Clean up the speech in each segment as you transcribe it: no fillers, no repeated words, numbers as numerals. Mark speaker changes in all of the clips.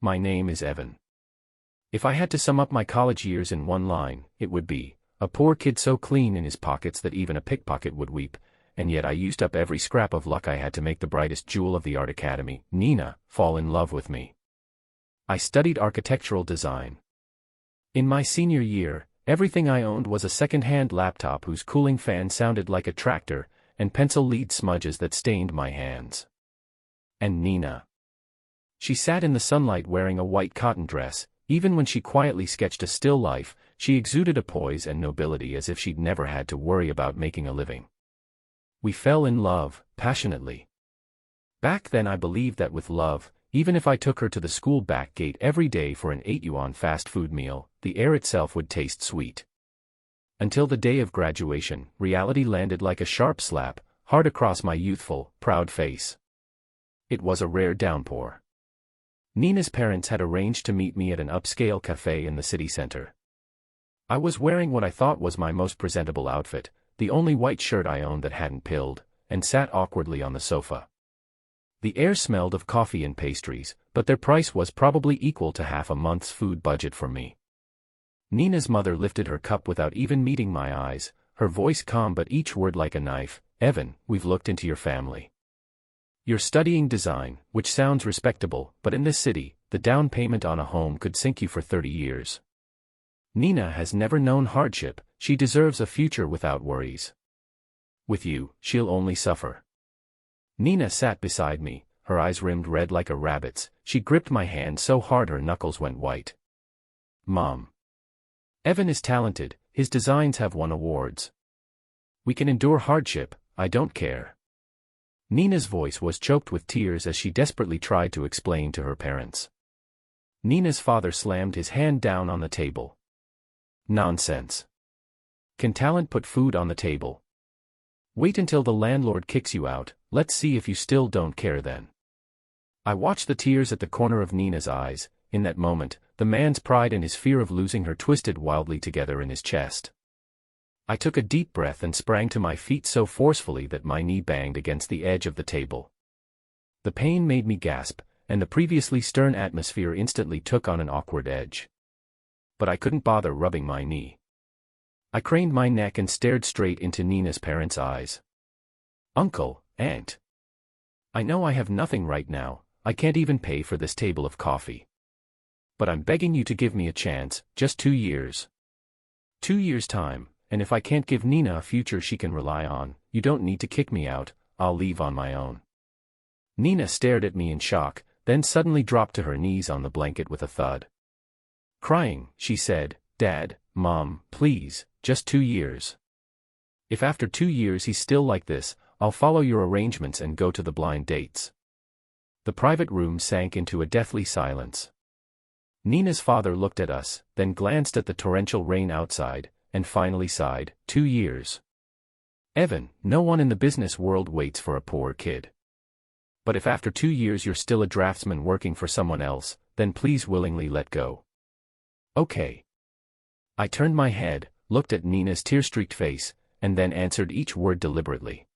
Speaker 1: My name is Evan. If I had to sum up my college years in one line, it would be, a poor kid so clean in his pockets that even a pickpocket would weep, and yet I used up every scrap of luck I had to make the brightest jewel of the art academy, Nina, fall in love with me. I studied architectural design. In my senior year, everything I owned was a second-hand laptop whose cooling fan sounded like a tractor, and pencil lead smudges that stained my hands. And Nina. She sat in the sunlight wearing a white cotton dress. Even when she quietly sketched a still life, she exuded a poise and nobility as if she'd never had to worry about making a living. We fell in love, passionately. Back then I believed that with love, even if I took her to the school back gate every day for an 8-yuan fast food meal, the air itself would taste sweet. Until the day of graduation, reality landed like a sharp slap, hard across my youthful, proud face. It was a rare downpour. Nina's parents had arranged to meet me at an upscale cafe in the city center. I was wearing what I thought was my most presentable outfit, the only white shirt I owned that hadn't pilled, and sat awkwardly on the sofa. The air smelled of coffee and pastries, but their price was probably equal to half a month's food budget for me. Nina's mother lifted her cup without even meeting my eyes, her voice calm but each word like a knife. Evan, we've looked into your family. You're studying design, which sounds respectable, but in this city, the down payment on a home could sink you for 30 years. Nina has never known hardship, she deserves a future without worries. With you, she'll only suffer. Nina sat beside me, her eyes rimmed red like a rabbit's. She gripped my hand so hard her knuckles went white. Mom. Evan is talented, his designs have won awards. We can endure hardship, I don't care. Nina's voice was choked with tears as she desperately tried to explain to her parents. Nina's father slammed his hand down on the table. Nonsense. Can talent put food on the table? Wait until the landlord kicks you out, let's see if you still don't care then. I watched the tears at the corner of Nina's eyes. In that moment, the man's pride and his fear of losing her twisted wildly together in his chest. I took a deep breath and sprang to my feet so forcefully that my knee banged against the edge of the table. The pain made me gasp, and the previously stern atmosphere instantly took on an awkward edge. But I couldn't bother rubbing my knee. I craned my neck and stared straight into Nina's parents' eyes. Uncle, Aunt. I know I have nothing right now, I can't even pay for this table of coffee. But I'm begging you to give me a chance, just 2 years. 2 years' time. And if I can't give Nina a future she can rely on, you don't need to kick me out, I'll leave on my own. Nina stared at me in shock, then suddenly dropped to her knees on the blanket with a thud. Crying, she said, Dad, Mom, please, just 2 years. If after 2 years he's still like this, I'll follow your arrangements and go to the blind dates. The private room sank into a deathly silence. Nina's father looked at us, then glanced at the torrential rain outside, and finally sighed, 2 years. Evan, no one in the business world waits for a poor kid. But if after 2 years you're still a draftsman working for someone else, then please willingly let go. Okay. I turned my head, looked at Nina's tear-streaked face, and then answered each word deliberately.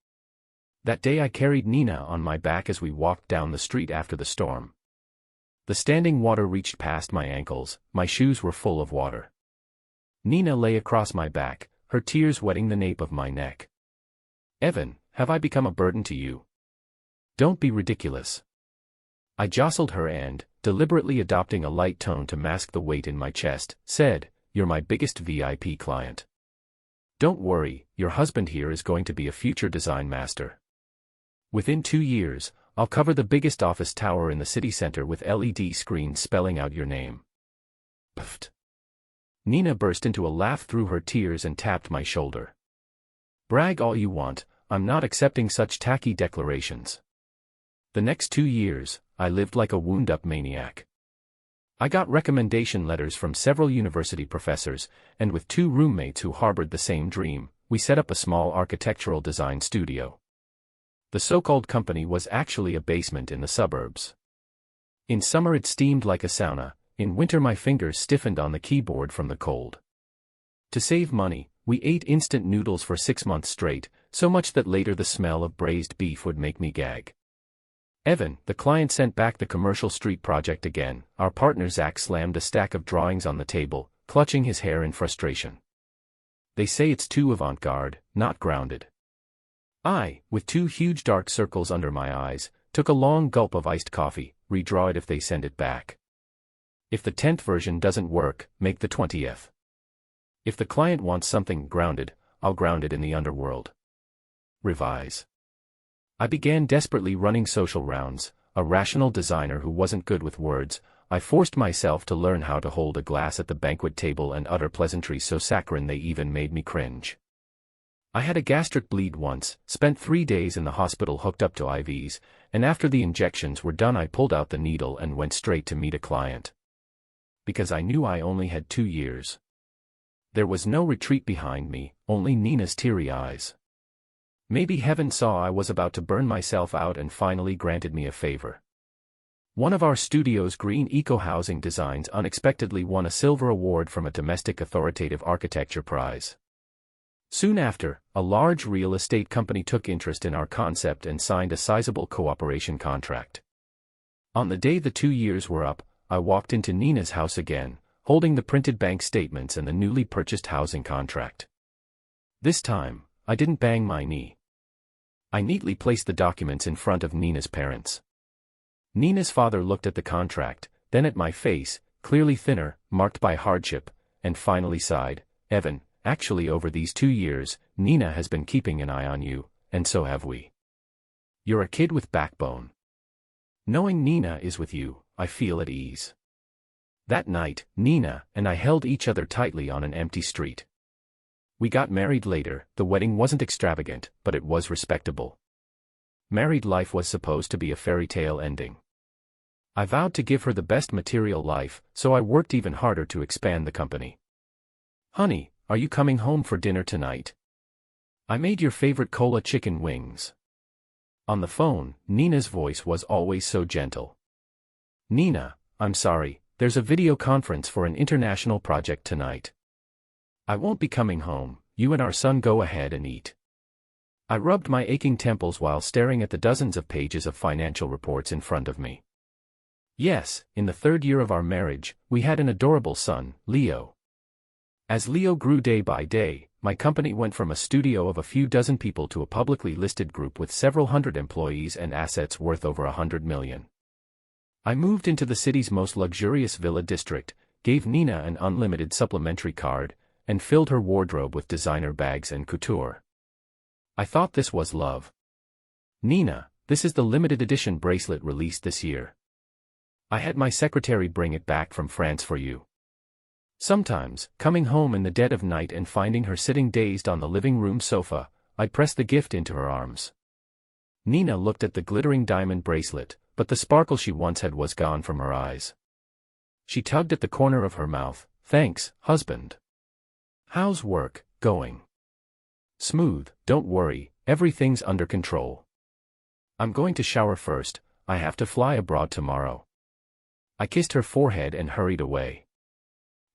Speaker 1: That day I carried Nina on my back as we walked down the street after the storm. The standing water reached past my ankles, my shoes were full of water. Nina lay across my back, her tears wetting the nape of my neck. Evan, have I become a burden to you? Don't be ridiculous. I jostled her and, deliberately adopting a light tone to mask the weight in my chest, said, You're my biggest VIP client. Don't worry, your husband here is going to be a future design master. Within 2 years, I'll cover the biggest office tower in the city center with LED screens spelling out your name. Pfft. Nina burst into a laugh through her tears and tapped my shoulder. Brag all you want, I'm not accepting such tacky declarations. The next 2 years, I lived like a wound-up maniac. I got recommendation letters from several university professors, and with 2 roommates who harbored the same dream, we set up a small architectural design studio. The so-called company was actually a basement in the suburbs. In summer it steamed like a sauna, in winter my fingers stiffened on the keyboard from the cold. To save money, we ate instant noodles for 6 months straight, so much that later the smell of braised beef would make me gag. Evan, the client sent back the commercial street project again. Our partner Zach slammed a stack of drawings on the table, clutching his hair in frustration. They say it's too avant-garde, not grounded. I, with two huge dark circles under my eyes, took a long gulp of iced coffee. Redraw it if they send it back. If the 10th version doesn't work, make the 20th. If the client wants something grounded, I'll ground it in the underworld. Revise. I began desperately running social rounds. A rational designer who wasn't good with words, I forced myself to learn how to hold a glass at the banquet table and utter pleasantries so saccharine they even made me cringe. I had a gastric bleed once, spent 3 days in the hospital hooked up to IVs, and after the injections were done I pulled out the needle and went straight to meet a client. Because I knew I only had 2 years. There was no retreat behind me, only Nina's teary eyes. Maybe heaven saw I was about to burn myself out and finally granted me a favor. One of our studio's green eco-housing designs unexpectedly won a silver award from a domestic authoritative architecture prize. Soon after, a large real estate company took interest in our concept and signed a sizable cooperation contract. On the day the 2 years were up, I walked into Nina's house again, holding the printed bank statements and the newly purchased housing contract. This time, I didn't bang my knee. I neatly placed the documents in front of Nina's parents. Nina's father looked at the contract, then at my face, clearly thinner, marked by hardship, and finally sighed, "Evan, actually over these 2 years, Nina has been keeping an eye on you, and so have we. You're a kid with backbone. Knowing Nina is with you, I feel at ease." That night, Nina and I held each other tightly on an empty street. We got married later. The wedding wasn't extravagant, but it was respectable. Married life was supposed to be a fairy tale ending. I vowed to give her the best material life, so I worked even harder to expand the company. "Honey, are you coming home for dinner tonight? I made your favorite cola chicken wings." On the phone, Nina's voice was always so gentle. "Nina, I'm sorry, there's a video conference for an international project tonight. I won't be coming home, you and our son go ahead and eat." I rubbed my aching temples while staring at the dozens of pages of financial reports in front of me. Yes, in the 3rd year of our marriage, we had an adorable son, Leo. As Leo grew day by day, my company went from a studio of a few dozen people to a publicly listed group with several hundred employees and assets worth over $100 million. I moved into the city's most luxurious villa district, gave Nina an unlimited supplementary card, and filled her wardrobe with designer bags and couture. I thought this was love. "Nina, this is the limited edition bracelet released this year. I had my secretary bring it back from France for you." Sometimes, coming home in the dead of night and finding her sitting dazed on the living room sofa, I'd press the gift into her arms. Nina looked at the glittering diamond bracelet, but the sparkle she once had was gone from her eyes. She tugged at the corner of her mouth. "Thanks, husband. How's work going?" "Smooth, don't worry, everything's under control. I'm going to shower first, I have to fly abroad tomorrow." I kissed her forehead and hurried away.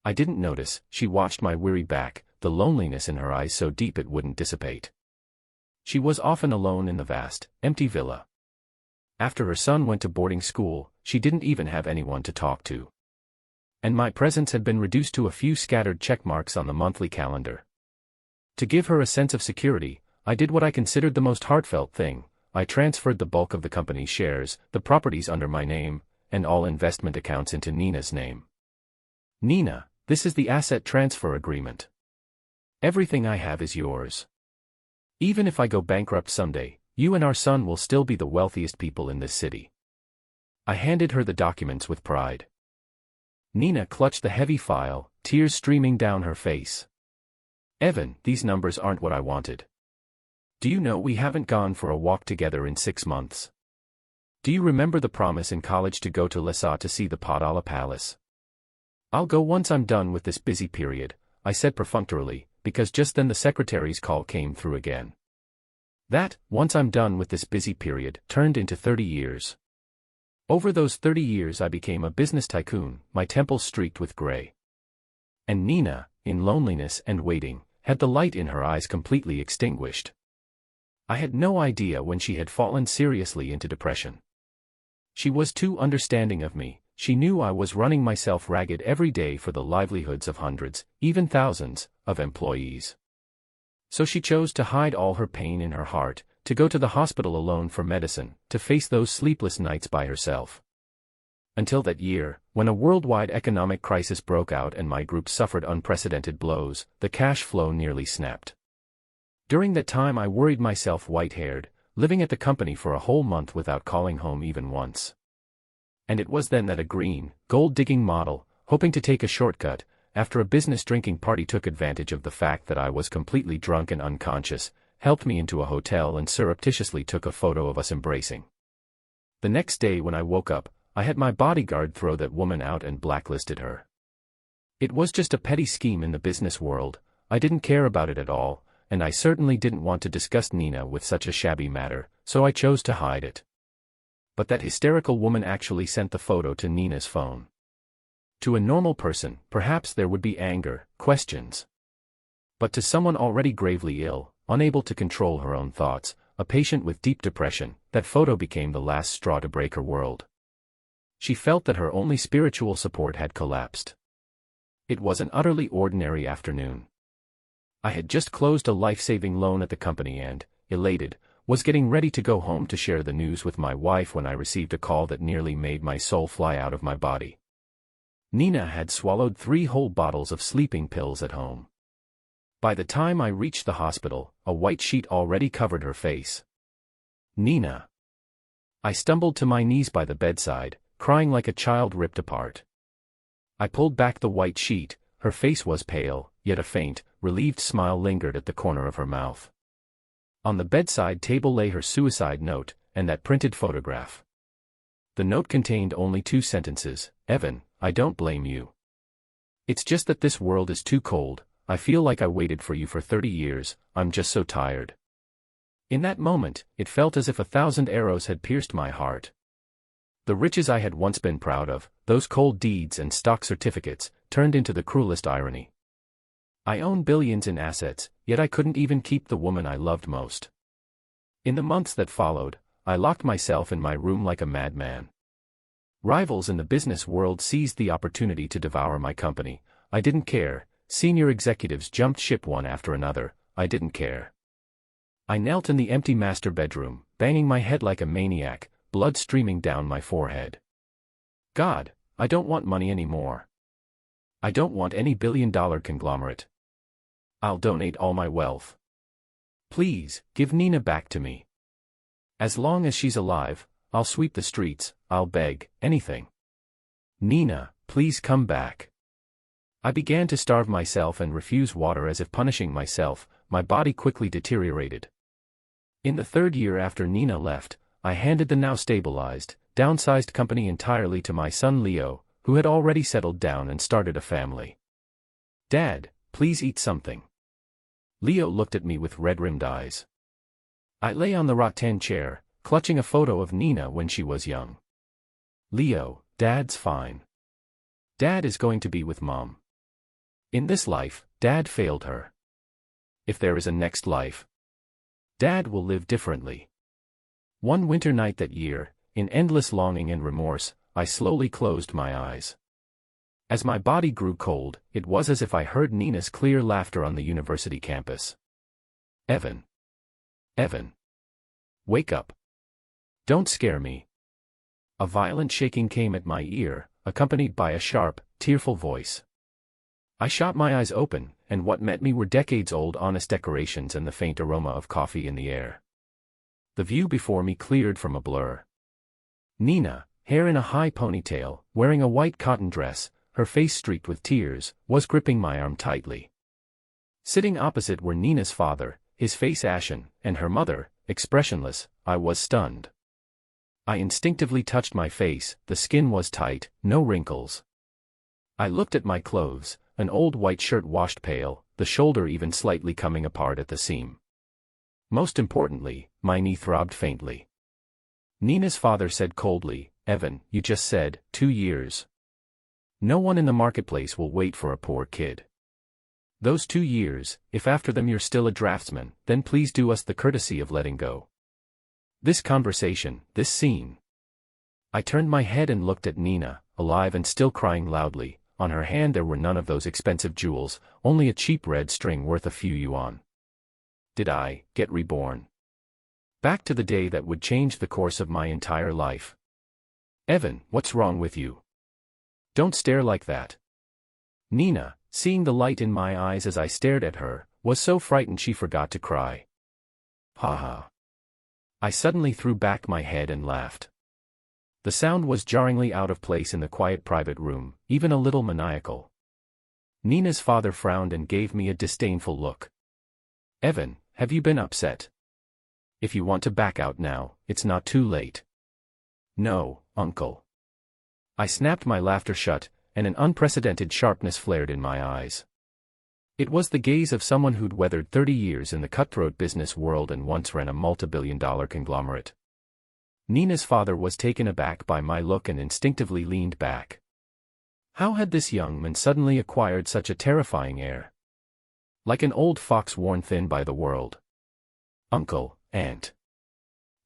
Speaker 1: I didn't notice, she watched my weary back, the loneliness in her eyes so deep it wouldn't dissipate. She was often alone in the vast, empty villa. After her son went to boarding school, she didn't even have anyone to talk to. And my presence had been reduced to a few scattered check marks on the monthly calendar. To give her a sense of security, I did what I considered the most heartfelt thing. I transferred the bulk of the company's shares, the properties under my name, and all investment accounts into Nina's name. "Nina, this is the asset transfer agreement. Everything I have is yours. Even if I go bankrupt someday, you and our son will still be the wealthiest people in this city." I handed her the documents with pride. Nina clutched the heavy file, tears streaming down her face. "Evan, these numbers aren't what I wanted. Do you know we haven't gone for a walk together in 6 months? Do you remember the promise in college to go to Lhasa to see the Potala Palace? I'll go once I'm done with this busy period," I said perfunctorily, because just then the secretary's call came through again. That, "once I'm done with this busy period," turned into 30 years. Over those 30 years I became a business tycoon, my temples streaked with gray. And Nina, in loneliness and waiting, had the light in her eyes completely extinguished. I had no idea when she had fallen seriously into depression. She was too understanding of me. She knew I was running myself ragged every day for the livelihoods of hundreds, even thousands, of employees. So she chose to hide all her pain in her heart, to go to the hospital alone for medicine, to face those sleepless nights by herself. Until that year, when a worldwide economic crisis broke out and my group suffered unprecedented blows, the cash flow nearly snapped. During that time I worried myself white-haired, living at the company for a whole month without calling home even once. And it was then that a green, gold-digging model, hoping to take a shortcut, after a business drinking party took advantage of the fact that I was completely drunk and unconscious, helped me into a hotel and surreptitiously took a photo of us embracing. The next day when I woke up, I had my bodyguard throw that woman out and blacklisted her. It was just a petty scheme in the business world. I didn't care about it at all, and I certainly didn't want to discuss Nina with such a shabby matter, so I chose to hide it. But that hysterical woman actually sent the photo to Nina's phone. To a normal person, perhaps there would be anger, questions. But to someone already gravely ill, unable to control her own thoughts, a patient with deep depression, that photo became the last straw to break her world. She felt that her only spiritual support had collapsed. It was an utterly ordinary afternoon. I had just closed a life-saving loan at the company and, elated, was getting ready to go home to share the news with my wife when I received a call that nearly made my soul fly out of my body. Nina had swallowed 3 whole bottles of sleeping pills at home. By the time I reached the hospital, a white sheet already covered her face. Nina. I stumbled to my knees by the bedside, crying like a child ripped apart. I pulled back the white sheet. Her face was pale, yet a faint, relieved smile lingered at the corner of her mouth. On the bedside table lay her suicide note, and that printed photograph. The note contained only 2 sentences. Evan, I don't blame you. It's just that this world is too cold. I feel like I waited for you for 30 years, I'm just so tired. In that moment, it felt as if 1,000 arrows had pierced my heart. The riches I had once been proud of, those cold deeds and stock certificates, turned into the cruelest irony. I own billions in assets, yet I couldn't even keep the woman I loved most. In the months that followed, I locked myself in my room like a madman. Rivals in the business world seized the opportunity to devour my company. I didn't care. Senior executives jumped ship one after another. I didn't care. I knelt in the empty master bedroom, banging my head like a maniac, blood streaming down my forehead. God, I don't want money anymore. I don't want any billion-dollar conglomerate. I'll donate all my wealth. Please, give Nina back to me. As long as she's alive, I'll sweep the streets, I'll beg, anything. Nina, please come back. I began to starve myself and refuse water as if punishing myself. My body quickly deteriorated. In the 3rd year after Nina left, I handed the now stabilized, downsized company entirely to my son Leo, who had already settled down and started a family. Dad, please eat something. Leo looked at me with red-rimmed eyes. I lay on the rattan chair, clutching a photo of Nina when she was young. Leo, Dad's fine. Dad is going to be with Mom. In this life, Dad failed her. If there is a next life, Dad will live differently. One winter night that year, in endless longing and remorse, I slowly closed my eyes. As my body grew cold, it was as if I heard Nina's clear laughter on the university campus. Evan. Evan. Wake up. Don't scare me. A violent shaking came at my ear, accompanied by a sharp, tearful voice. I shot my eyes open, and what met me were decades-old honest decorations and the faint aroma of coffee in the air. The view before me cleared from a blur. Nina, hair in a high ponytail, wearing a white cotton dress, her face streaked with tears, was gripping my arm tightly. Sitting opposite were Nina's father, his face ashen, and her mother, expressionless. I was stunned. I instinctively touched my face. The skin was tight, no wrinkles. I looked at my clothes, an old white shirt washed pale, the shoulder even slightly coming apart at the seam. Most importantly, my knee throbbed faintly. Nina's father said coldly, Evan, you just said, 2 years. No one in the marketplace will wait for a poor kid. Those 2 years, if after them you're still a draftsman, then please do us the courtesy of letting go. This conversation, this scene. I turned my head and looked at Nina, alive and still crying loudly. On her hand there were none of those expensive jewels, only a cheap red string worth a few yuan. Did I get reborn? Back to the day that would change the course of my entire life. Evan, what's wrong with you? Don't stare like that. Nina, seeing the light in my eyes as I stared at her, was so frightened she forgot to cry. Ha ha. I suddenly threw back my head and laughed. The sound was jarringly out of place in the quiet private room, even a little maniacal. Nina's father frowned and gave me a disdainful look. Evan, have you been upset? If you want to back out now, it's not too late. No, uncle. I snapped my laughter shut, and an unprecedented sharpness flared in my eyes. It was the gaze of someone who'd weathered 30 years in the cutthroat business world and once ran a multi-billion-dollar conglomerate. Nina's father was taken aback by my look and instinctively leaned back. How had this young man suddenly acquired such a terrifying air? Like an old fox worn thin by the world. Uncle, aunt.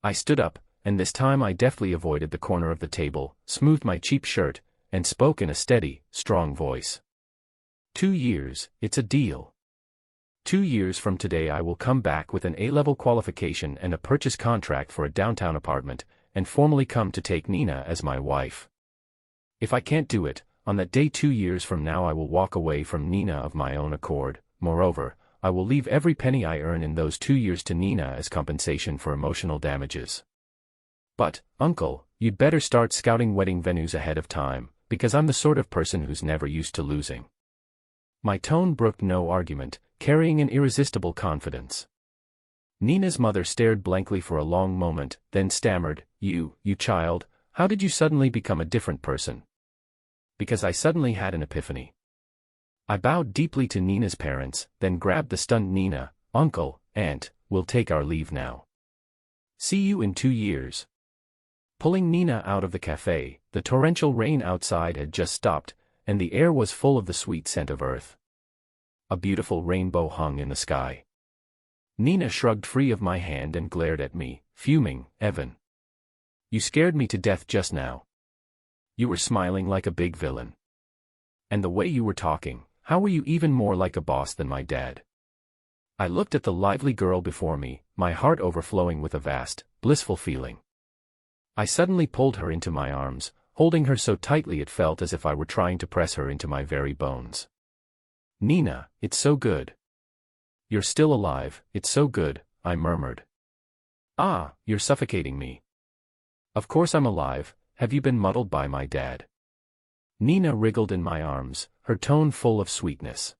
Speaker 1: I stood up, and this time I deftly avoided the corner of the table, smoothed my cheap shirt, and spoke in a steady, strong voice. 2 years, it's a deal. 2 years from today I will come back with an A-level qualification and a purchase contract for a downtown apartment, and formally come to take Nina as my wife. If I can't do it, on that day 2 years from now I will walk away from Nina of my own accord. Moreover, I will leave every penny I earn in those 2 years to Nina as compensation for emotional damages. But, uncle, you'd better start scouting wedding venues ahead of time, because I'm the sort of person who's never used to losing. My tone brooked no argument, carrying an irresistible confidence. Nina's mother stared blankly for a long moment, then stammered, You child, how did you suddenly become a different person? Because I suddenly had an epiphany. I bowed deeply to Nina's parents, then grabbed the stunned Nina. Uncle, aunt, we'll take our leave now. See you in 2 years. Pulling Nina out of the cafe, the torrential rain outside had just stopped, and the air was full of the sweet scent of earth. A beautiful rainbow hung in the sky. Nina shrugged free of my hand and glared at me, fuming. Evan. You scared me to death just now. You were smiling like a big villain. And the way you were talking, how were you even more like a boss than my dad? I looked at the lively girl before me, my heart overflowing with a vast, blissful feeling. I suddenly pulled her into my arms, holding her so tightly it felt as if I were trying to press her into my very bones. Nina, it's so good. You're still alive, it's so good, I murmured. Ah, you're suffocating me. Of course I'm alive, have you been muddled by my dad? Nina wriggled in my arms, her tone full of sweetness.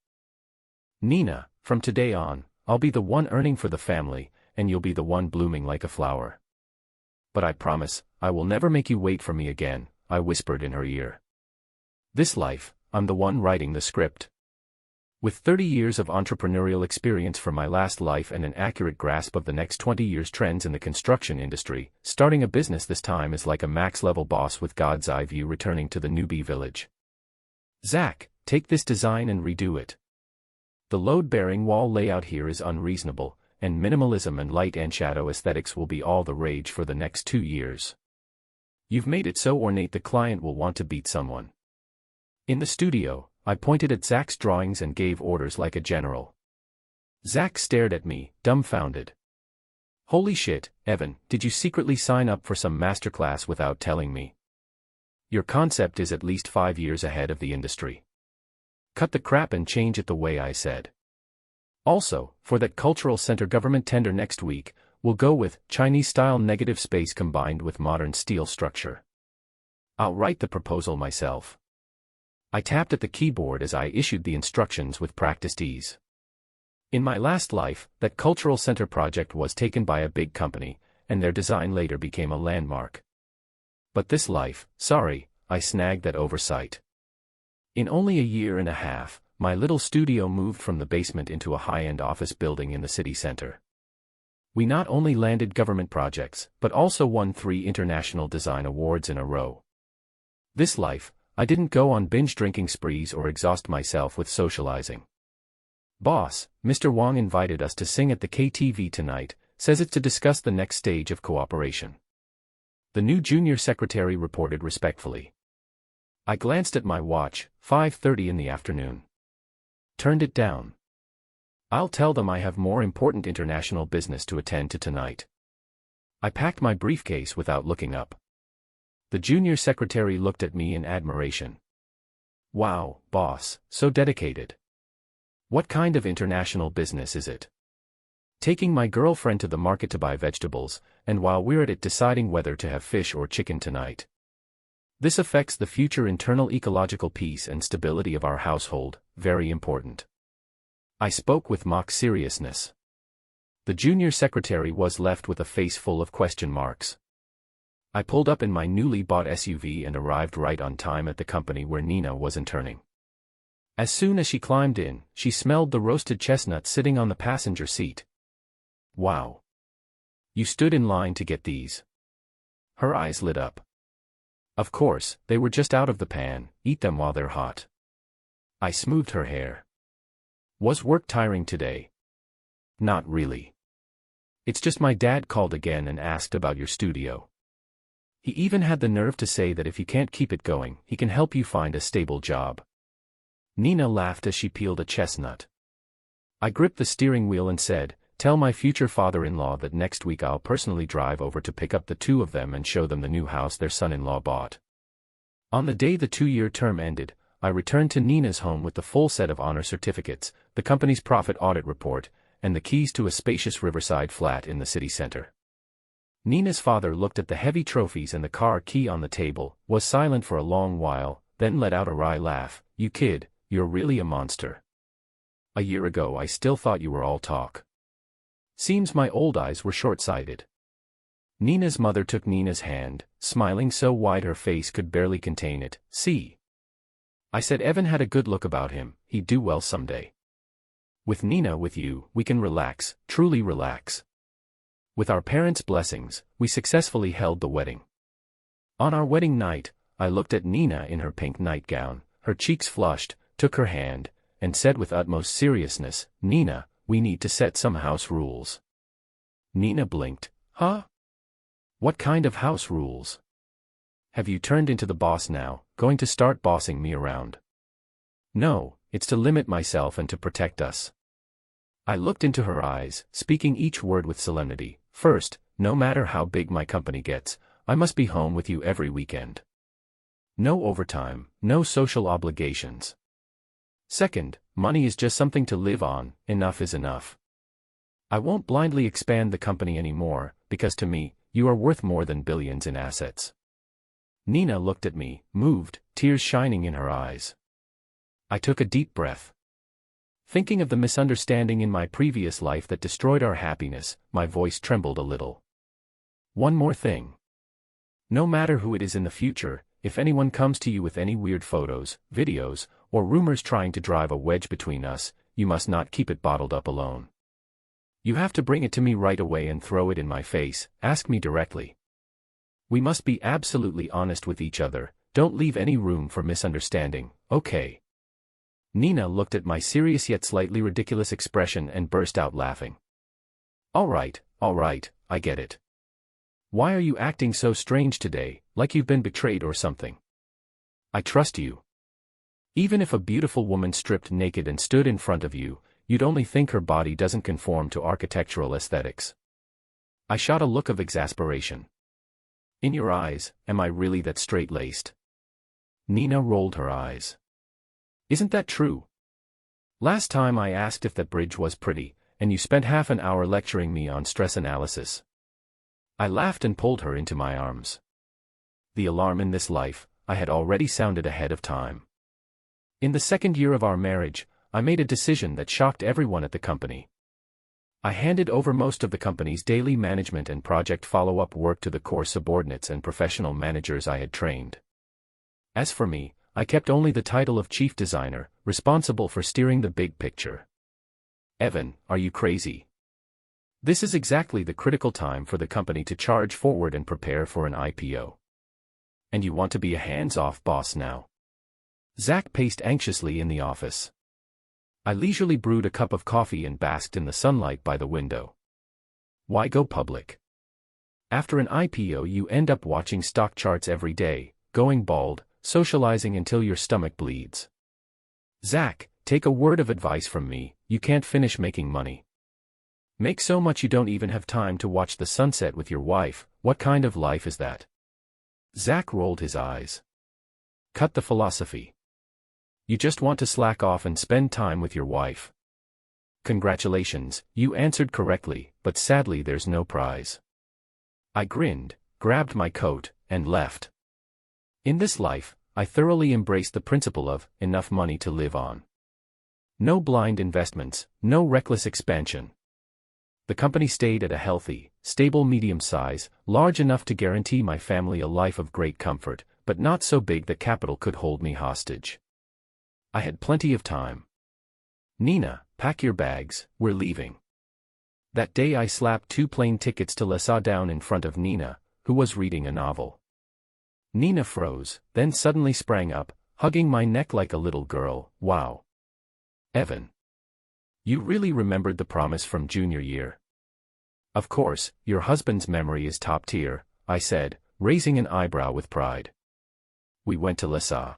Speaker 1: Nina, from today on, I'll be the one earning for the family, and you'll be the one blooming like a flower. But I promise, I will never make you wait for me again, I whispered in her ear. This life, I'm the one writing the script. With 30 years of entrepreneurial experience from my last life and an accurate grasp of the next 20 years' trends in the construction industry, starting a business this time is like a max-level boss with God's eye view returning to the newbie village. Zach, take this design and redo it. The load-bearing wall layout here is unreasonable, and minimalism and light and shadow aesthetics will be all the rage for the next 2 years. You've made it so ornate the client will want to beat someone. In the studio, I pointed at Zach's drawings and gave orders like a general. Zach stared at me, dumbfounded. Holy shit, Evan, did you secretly sign up for some masterclass without telling me? Your concept is at least 5 years ahead of the industry. Cut the crap and change it the way I said. Also, for that cultural center government tender next week, we'll go with Chinese-style negative space combined with modern steel structure. I'll write the proposal myself. I tapped at the keyboard as I issued the instructions with practiced ease. In my last life, that cultural center project was taken by a big company, and their design later became a landmark. But this life, sorry, I snagged that oversight. In only a year and a half, my little studio moved from the basement into a high-end office building in the city center. We not only landed government projects, but also won 3 international design awards in a row. This life, I didn't go on binge-drinking sprees or exhaust myself with socializing. Boss, Mr. Wang invited us to sing at the KTV tonight, says it's to discuss the next stage of cooperation. The new junior secretary reported respectfully. I glanced at my watch, 5:30 in the afternoon. Turned it down. I'll tell them I have more important international business to attend to tonight. I packed my briefcase without looking up. The junior secretary looked at me in admiration. Wow, boss, so dedicated. What kind of international business is it? Taking my girlfriend to the market to buy vegetables, and while we're at it deciding whether to have fish or chicken tonight. This affects the future internal ecological peace and stability of our household, very important. I spoke with mock seriousness. The junior secretary was left with a face full of question marks. I pulled up in my newly bought SUV and arrived right on time at the company where Nina was interning. As soon as she climbed in, she smelled the roasted chestnut sitting on the passenger seat. Wow. You stood in line to get these. Her eyes lit up. Of course, they were just out of the pan, eat them while they're hot. I smoothed her hair. Was work tiring today? Not really. It's just my dad called again and asked about your studio. He even had the nerve to say that if you can't keep it going, he can help you find a stable job. Nina laughed as she peeled a chestnut. I gripped the steering wheel and said, "Tell my future father-in-law that next week I'll personally drive over to pick up the two of them and show them the new house their son-in-law bought." On the day the 2-year term ended, I returned to Nina's home with the full set of honor certificates, the company's profit audit report, and the keys to a spacious riverside flat in the city center. Nina's father looked at the heavy trophies and the car key on the table, was silent for a long while, then let out a wry laugh. "You kid, you're really a monster. A year ago I still thought you were all talk. Seems my old eyes were short-sighted." Nina's mother took Nina's hand, smiling so wide her face could barely contain it. "See?" I said Evan had a good look about him, he'd do well someday. With Nina with you, we can relax, truly relax. With our parents' blessings, we successfully held the wedding. On our wedding night, I looked at Nina in her pink nightgown, her cheeks flushed, took her hand, and said with utmost seriousness, "Nina, we need to set some house rules." Nina blinked. "Huh? What kind of house rules? Have you turned into the boss now, going to start bossing me around?" "No, it's to limit myself and to protect us." I looked into her eyes, speaking each word with solemnity. "First, no matter how big my company gets, I must be home with you every weekend. No overtime, no social obligations. Second, money is just something to live on, enough is enough. I won't blindly expand the company anymore, because to me, you are worth more than billions in assets." Nina looked at me, moved, tears shining in her eyes. I took a deep breath. Thinking of the misunderstanding in my previous life that destroyed our happiness, my voice trembled a little. "One more thing. No matter who it is in the future, if anyone comes to you with any weird photos, videos, or rumors trying to drive a wedge between us, you must not keep it bottled up alone. You have to bring it to me right away and throw it in my face, ask me directly. We must be absolutely honest with each other, don't leave any room for misunderstanding, okay?" Nina looked at my serious yet slightly ridiculous expression and burst out laughing. All right, I get it. Why are you acting so strange today, like you've been betrayed or something? I trust you. Even if a beautiful woman stripped naked and stood in front of you, you'd only think her body doesn't conform to architectural aesthetics." I shot a look of exasperation. "In your eyes, am I really that straight-laced?" Nina rolled her eyes. "Isn't that true? Last time I asked if that bridge was pretty, and you spent half an hour lecturing me on stress analysis." I laughed and pulled her into my arms. The alarm in this life, I had already sounded ahead of time. In the second year of our marriage, I made a decision that shocked everyone at the company. I handed over most of the company's daily management and project follow-up work to the core subordinates and professional managers I had trained. As for me, I kept only the title of chief designer, responsible for steering the big picture. "Evan, are you crazy? This is exactly the critical time for the company to charge forward and prepare for an IPO. And you want to be a hands-off boss now?" Zach paced anxiously in the office. I leisurely brewed a cup of coffee and basked in the sunlight by the window. Why go public? After an IPO, you end up watching stock charts every day, going bald, socializing until your stomach bleeds. Zach, take a word of advice from me, you can't finish making money. Make so much you don't even have time to watch the sunset with your wife. What kind of life is that? Zach rolled his eyes. Cut the philosophy. You just want to slack off and spend time with your wife. Congratulations, you answered correctly, but sadly there's no prize. I grinned, grabbed my coat, and left. In this life, I thoroughly embraced the principle of enough money to live on. No blind investments, no reckless expansion. The company stayed at a healthy, stable medium size, large enough to guarantee my family a life of great comfort, but not so big that capital could hold me hostage. I had plenty of time. Nina, pack your bags, we're leaving. That day I slapped 2 plane tickets to Lhasa down in front of Nina, who was reading a novel. Nina froze, then suddenly sprang up, hugging my neck like a little girl. Wow. Evan. You really remembered the promise from junior year. Of course, your husband's memory is top tier, I said, raising an eyebrow with pride. We went to Lhasa.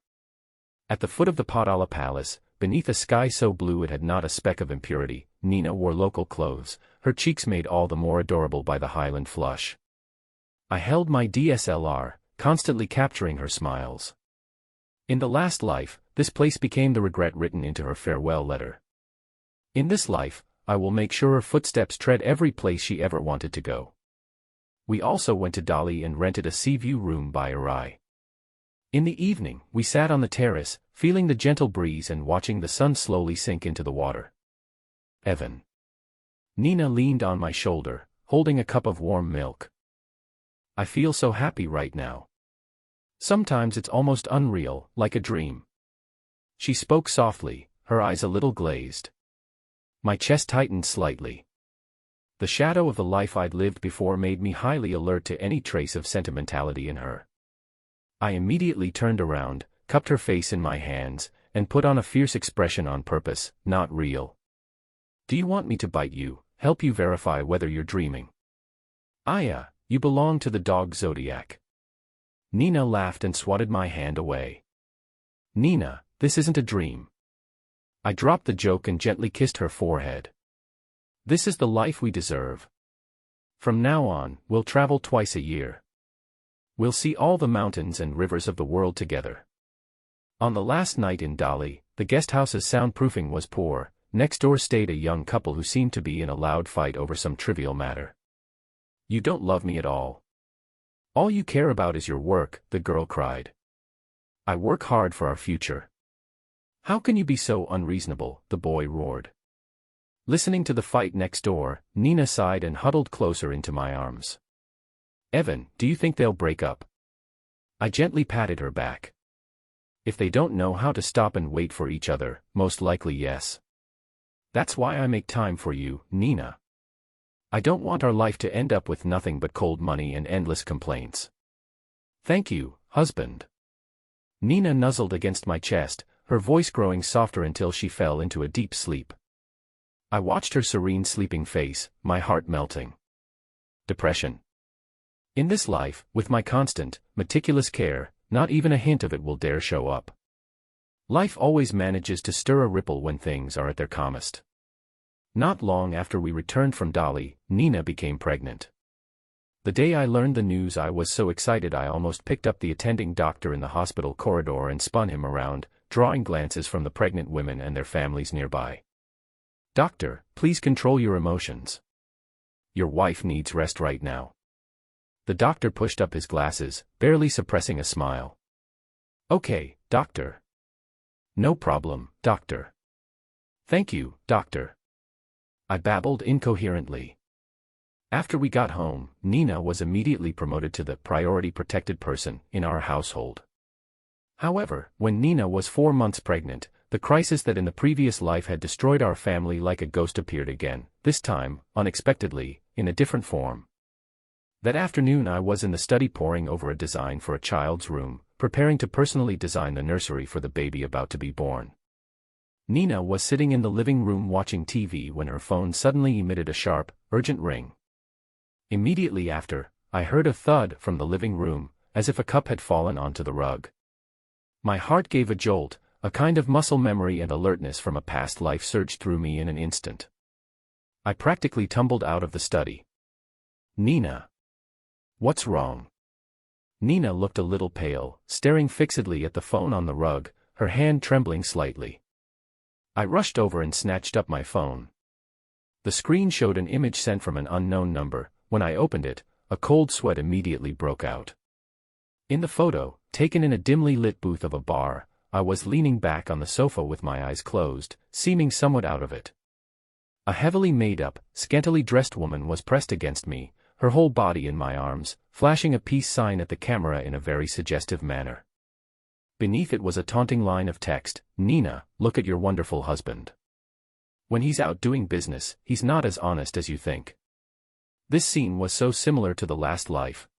Speaker 1: At the foot of the Potala Palace, beneath a sky so blue it had not a speck of impurity, Nina wore local clothes, her cheeks made all the more adorable by the Highland flush. I held my DSLR, constantly capturing her smiles. In the last life, this place became the regret written into her farewell letter. In this life, I will make sure her footsteps tread every place she ever wanted to go. We also went to Dali and rented a sea view room by Arai. In the evening, we sat on the terrace, feeling the gentle breeze and watching the sun slowly sink into the water. Evan. Nina leaned on my shoulder, holding a cup of warm milk. I feel so happy right now. Sometimes it's almost unreal, like a dream. She spoke softly, her eyes a little glazed. My chest tightened slightly. The shadow of the life I'd lived before made me highly alert to any trace of sentimentality in her. I immediately turned around, cupped her face in my hands, and put on a fierce expression on purpose, not real. Do you want me to bite you, help you verify whether you're dreaming? Aya, you belong to the dog zodiac. Nina laughed and swatted my hand away. Nina, this isn't a dream. I dropped the joke and gently kissed her forehead. This is the life we deserve. From now on, we'll travel twice a year. We'll see all the mountains and rivers of the world together. On the last night in Dali, the guest house's soundproofing was poor. Next door stayed a young couple who seemed to be in a loud fight over some trivial matter. You don't love me at all. All you care about is your work, the girl cried. I work hard for our future. How can you be so unreasonable, the boy roared. Listening to the fight next door, Nina sighed and huddled closer into my arms. Evan, do you think they'll break up? I gently patted her back. If they don't know how to stop and wait for each other, most likely yes. That's why I make time for you, Nina. I don't want our life to end up with nothing but cold money and endless complaints. Thank you, husband. Nina nuzzled against my chest, her voice growing softer until she fell into a deep sleep. I watched her serene sleeping face, my heart melting. Depression. In this life, with my constant, meticulous care, not even a hint of it will dare show up. Life always manages to stir a ripple when things are at their calmest. Not long after we returned from Dali, Nina became pregnant. The day I learned the news I was so excited I almost picked up the attending doctor in the hospital corridor and spun him around, drawing glances from the pregnant women and their families nearby. Doctor, please control your emotions. Your wife needs rest right now. The doctor pushed up his glasses, barely suppressing a smile. Okay, doctor. No problem, doctor. Thank you, doctor. I babbled incoherently. After we got home, Nina was immediately promoted to the priority protected person in our household. However, when Nina was 4 months pregnant, the crisis that in the previous life had destroyed our family like a ghost appeared again, this time, unexpectedly, in a different form. That afternoon I was in the study poring over a design for a child's room, preparing to personally design the nursery for the baby about to be born. Nina was sitting in the living room watching TV when her phone suddenly emitted a sharp, urgent ring. Immediately after, I heard a thud from the living room, as if a cup had fallen onto the rug. My heart gave a jolt, a kind of muscle memory and alertness from a past life surged through me in an instant. I practically tumbled out of the study. Nina. What's wrong? Nina looked a little pale, staring fixedly at the phone on the rug, her hand trembling slightly. I rushed over and snatched up my phone. The screen showed an image sent from an unknown number. When I opened it, a cold sweat immediately broke out. In the photo, taken in a dimly lit booth of a bar, I was leaning back on the sofa with my eyes closed, seeming somewhat out of it. A heavily made-up, scantily dressed woman was pressed against me, her whole body in my arms, flashing a peace sign at the camera in a very suggestive manner. Beneath it was a taunting line of text, "Nina, look at your wonderful husband. When he's out doing business, he's not as honest as you think." This scene was so similar to the last life.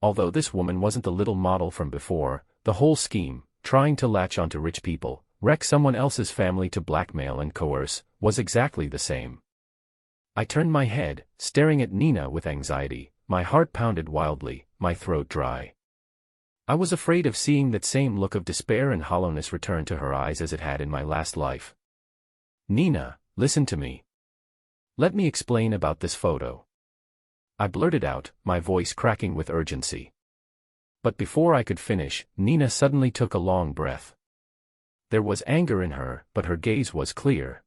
Speaker 1: Although this woman wasn't the little model from before, the whole scheme, trying to latch onto rich people, wreck someone else's family to blackmail and coerce, was exactly the same. I turned my head, staring at Nina with anxiety, my heart pounded wildly, my throat dry. I was afraid of seeing that same look of despair and hollowness return to her eyes as it had in my last life. "Nina, listen to me. Let me explain about this photo," I blurted out, my voice cracking with urgency. But before I could finish, Nina suddenly took a long breath. There was anger in her, but her gaze was clear.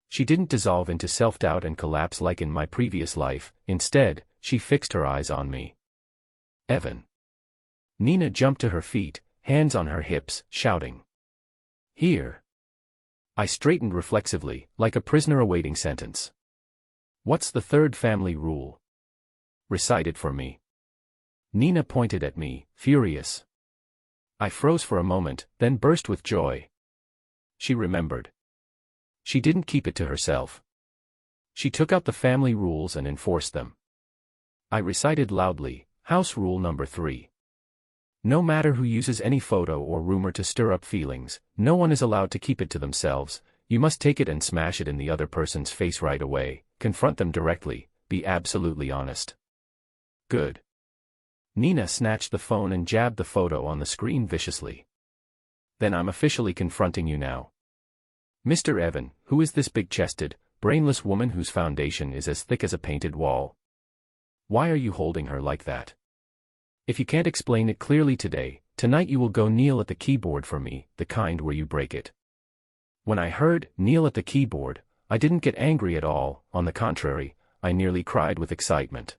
Speaker 1: She didn't dissolve into self-doubt and collapse like in my previous life. Instead, she fixed her eyes on me. "Evan." Nina jumped to her feet, hands on her hips, shouting, "Here." I straightened reflexively, like a prisoner awaiting sentence. "What's the third family rule? Recite it for me." Nina pointed at me, furious. I froze for a moment, then burst with joy. She remembered. She didn't keep it to herself. She took out the family rules and enforced them. I recited loudly, "House rule number 3. No matter who uses any photo or rumor to stir up feelings, no one is allowed to keep it to themselves. You must take it and smash it in the other person's face right away, confront them directly, be absolutely honest." "Good." Nina snatched the phone and jabbed the photo on the screen viciously. "Then I'm officially confronting you now. Mr. Evan, who is this big-chested, brainless woman whose foundation is as thick as a painted wall? Why are you holding her like that? If you can't explain it clearly today, tonight you will go kneel at the keyboard for me, the kind where you break it." When I heard, "kneel at the keyboard," I didn't get angry at all, on the contrary, I nearly cried with excitement.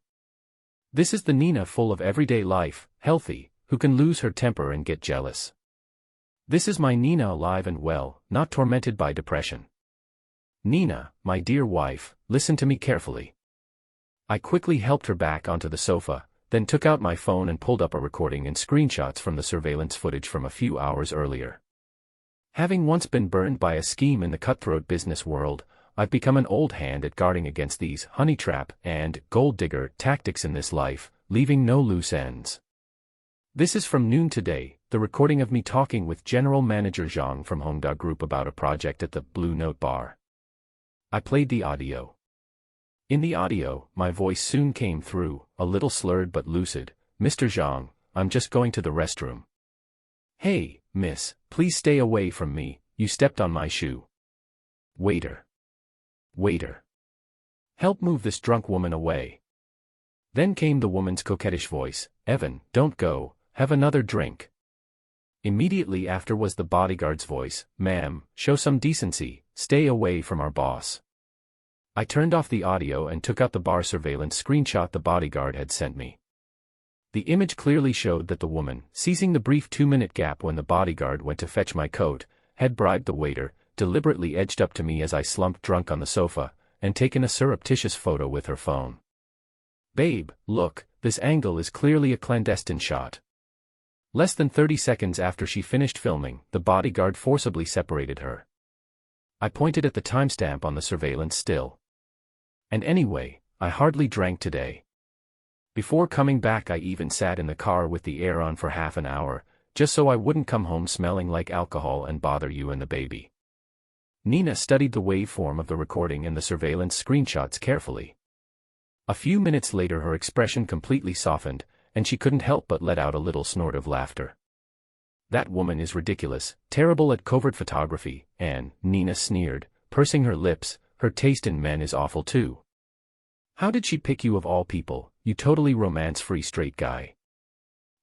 Speaker 1: This is the Nina full of everyday life, healthy, who can lose her temper and get jealous. This is my Nina alive and well, not tormented by depression. "Nina, my dear wife, listen to me carefully." I quickly helped her back onto the sofa, then took out my phone and pulled up a recording and screenshots from the surveillance footage from a few hours earlier. Having once been burned by a scheme in the cutthroat business world, I've become an old hand at guarding against these honey trap and gold digger tactics in this life, leaving no loose ends. This is from noon today, the recording of me talking with General Manager Zhang from Hongda Group about a project at the Blue Note Bar. I played the audio. In the audio, my voice soon came through, a little slurred but lucid. "Mr. Zhang, I'm just going to the restroom." "Hey, miss, please stay away from me, you stepped on my shoe." "Waiter. Waiter. Help move this drunk woman away." Then came the woman's coquettish voice, "Evan, don't go, have another drink." Immediately after was the bodyguard's voice, "Ma'am, show some decency, stay away from our boss." I turned off the audio and took out the bar surveillance screenshot the bodyguard had sent me. The image clearly showed that the woman, seizing the brief 2-minute gap when the bodyguard went to fetch my coat, had bribed the waiter, deliberately edged up to me as I slumped drunk on the sofa, and taken a surreptitious photo with her phone. "Babe, look, this angle is clearly a clandestine shot." Less than 30 seconds after she finished filming, the bodyguard forcibly separated her. I pointed at the timestamp on the surveillance still. "And anyway, I hardly drank today. Before coming back I even sat in the car with the air on for half an hour, just so I wouldn't come home smelling like alcohol and bother you and the baby." Nina studied the waveform of the recording and the surveillance screenshots carefully. A few minutes later her expression completely softened, and she couldn't help but let out a little snort of laughter. "That woman is ridiculous, terrible at covert photography," Nina sneered, pursing her lips. "Her taste in men is awful too. How did she pick you of all people, you totally romance-free straight guy?"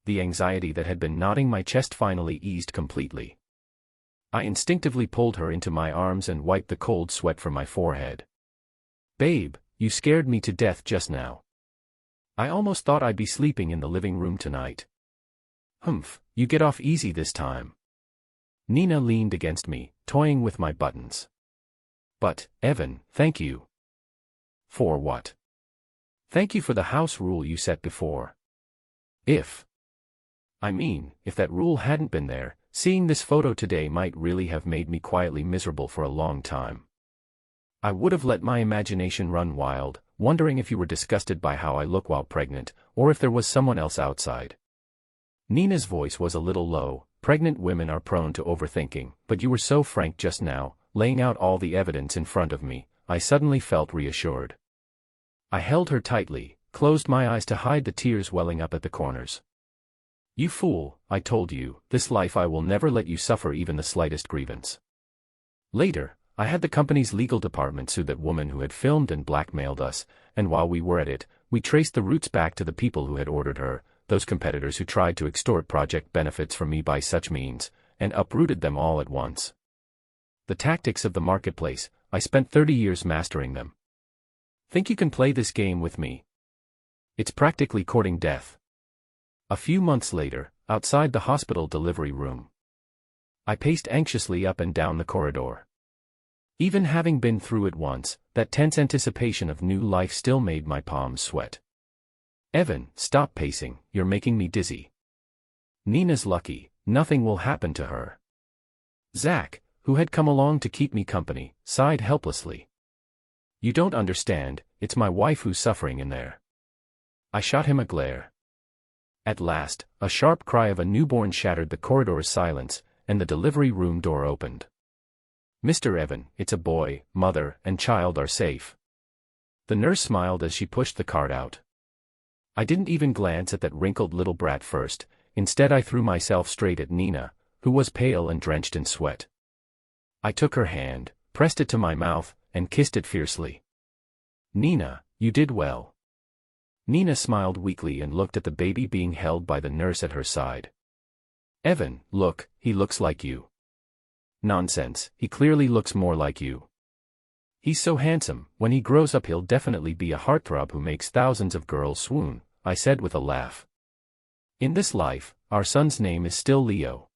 Speaker 1: The anxiety that had been knotting my chest finally eased completely. I instinctively pulled her into my arms and wiped the cold sweat from my forehead. "Babe, you scared me to death just now. I almost thought I'd be sleeping in the living room tonight." "Humph, you get off easy this time." Nina leaned against me, toying with my buttons. "But, Evan, thank you." "For what?" "Thank you for the house rule you set before. If that rule hadn't been there, seeing this photo today might really have made me quietly miserable for a long time. I would have let my imagination run wild, wondering if you were disgusted by how I look while pregnant, or if there was someone else outside." Nina's voice was a little low. "Pregnant women are prone to overthinking, but you were so frank just now, laying out all the evidence in front of me. I suddenly felt reassured." I held her tightly, closed my eyes to hide the tears welling up at the corners. "You fool, I told you, this life I will never let you suffer even the slightest grievance." Later, I had the company's legal department sue that woman who had filmed and blackmailed us, and while we were at it, we traced the roots back to the people who had ordered her, those competitors who tried to extort project benefits from me by such means, and uprooted them all at once. The tactics of the marketplace, I spent 30 years mastering them. Think you can play this game with me? It's practically courting death. A few months later, outside the hospital delivery room, I paced anxiously up and down the corridor. Even having been through it once, that tense anticipation of new life still made my palms sweat. "Evan, stop pacing, you're making me dizzy." "Nina's lucky, nothing will happen to her." Zach, who had come along to keep me company, sighed helplessly. "You don't understand, it's my wife who's suffering in there." I shot him a glare. At last, a sharp cry of a newborn shattered the corridor's silence, and the delivery room door opened. "Mr. Evan, it's a boy, mother and child are safe." The nurse smiled as she pushed the cart out. I didn't even glance at that wrinkled little brat first, instead I threw myself straight at Nina, who was pale and drenched in sweat. I took her hand, pressed it to my mouth, and kissed it fiercely. "Nina, you did well." Nina smiled weakly and looked at the baby being held by the nurse at her side. "Evan, look, he looks like you." "Nonsense, he clearly looks more like you." "He's so handsome, when he grows up he'll definitely be a heartthrob who makes thousands of girls swoon," I said with a laugh. "In this life, our son's name is still Leo.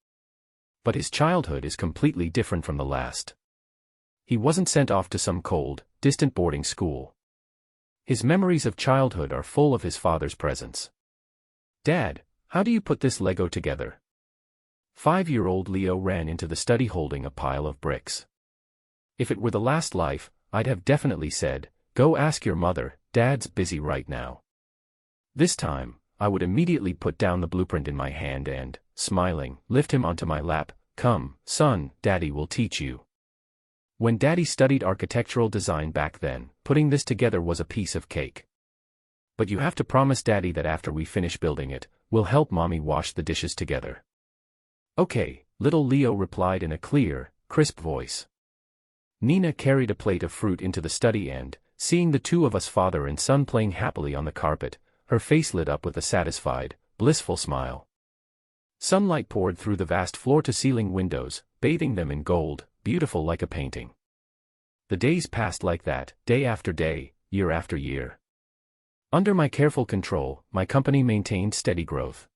Speaker 1: But his childhood is completely different from the last. He wasn't sent off to some cold, distant boarding school. His memories of childhood are full of his father's presence." "Dad, how do you put this Lego together?" 5-year-old Leo ran into the study holding a pile of bricks. If it were the last life, I'd have definitely said, "Go ask your mother, Dad's busy right now." This time, I would immediately put down the blueprint in my hand and, smiling, lift him onto my lap. "Come, son, Daddy will teach you." When Daddy studied architectural design back then, putting this together was a piece of cake. "But you have to promise Daddy that after we finish building it, we'll help Mommy wash the dishes together." "Okay," little Leo replied in a clear, crisp voice. Nina carried a plate of fruit into the study and, seeing the two of us father and son playing happily on the carpet, her face lit up with a satisfied, blissful smile. Sunlight poured through the vast floor-to-ceiling windows, bathing them in gold, beautiful like a painting. The days passed like that, day after day, year after year. Under my careful control, my company maintained steady growth.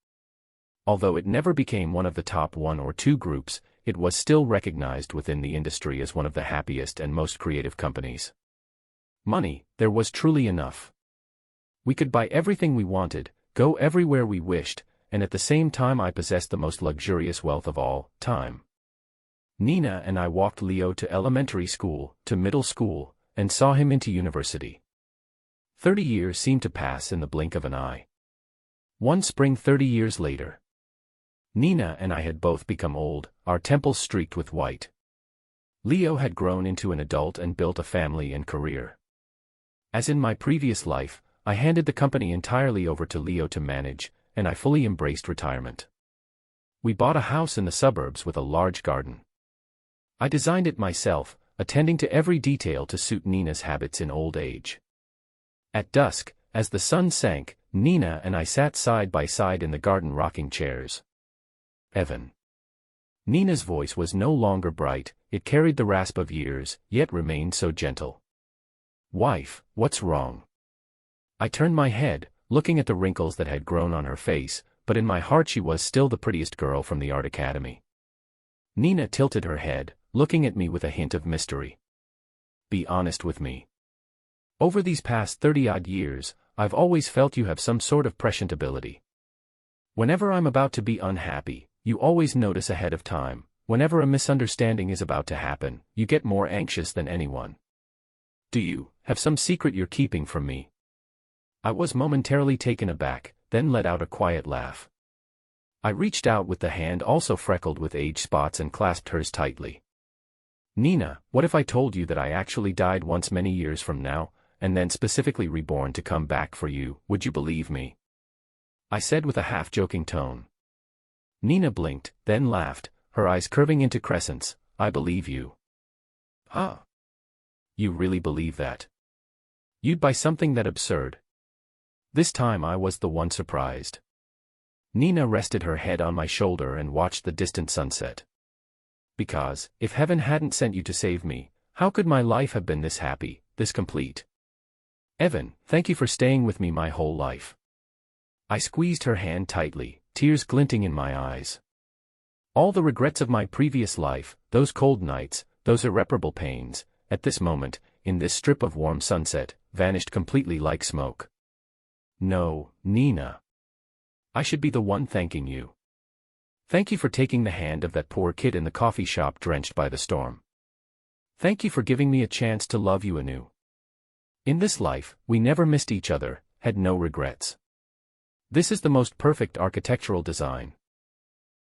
Speaker 1: Although it never became one of the top 1 or 2 groups, it was still recognized within the industry as one of the happiest and most creative companies. Money, there was truly enough. We could buy everything we wanted, go everywhere we wished, and at the same time I possessed the most luxurious wealth of all, time. Nina and I walked Leo to elementary school, to middle school, and saw him into university. 30 years seemed to pass in the blink of an eye. One spring 30 years later, Nina and I had both become old, our temples streaked with white. Leo had grown into an adult and built a family and career. As in my previous life, I handed the company entirely over to Leo to manage, and I fully embraced retirement. We bought a house in the suburbs with a large garden. I designed it myself, attending to every detail to suit Nina's habits in old age. At dusk, as the sun sank, Nina and I sat side by side in the garden rocking chairs. Evan. Nina's voice was no longer bright, it carried the rasp of years, yet remained so gentle. Wife, what's wrong? I turned my head, looking at the wrinkles that had grown on her face, but in my heart she was still the prettiest girl from the art academy. Nina tilted her head, looking at me with a hint of mystery. Be honest with me. Over these past 30-odd years, I've always felt you have some sort of prescient ability. Whenever I'm about to be unhappy, you always notice ahead of time. Whenever a misunderstanding is about to happen, you get more anxious than anyone. Do you have some secret you're keeping from me? I was momentarily taken aback, then let out a quiet laugh. I reached out with the hand also freckled with age spots and clasped hers tightly. Nina, what if I told you that I actually died once many years from now, and then specifically reborn to come back for you? Would you believe me? I said with a half-joking tone. Nina blinked, then laughed, her eyes curving into crescents. I believe you. Huh? You really believe that? You'd buy something that absurd? This time I was the one surprised. Nina rested her head on my shoulder and watched the distant sunset. Because, if heaven hadn't sent you to save me, how could my life have been this happy, this complete? Evan, thank you for staying with me my whole life. I squeezed her hand tightly, tears glinting in my eyes. All the regrets of my previous life, those cold nights, those irreparable pains, at this moment, in this strip of warm sunset, vanished completely like smoke. No, Nina. I should be the one thanking you. Thank you for taking the hand of that poor kid in the coffee shop drenched by the storm. Thank you for giving me a chance to love you anew. In this life, we never missed each other, had no regrets. This is the most perfect architectural design.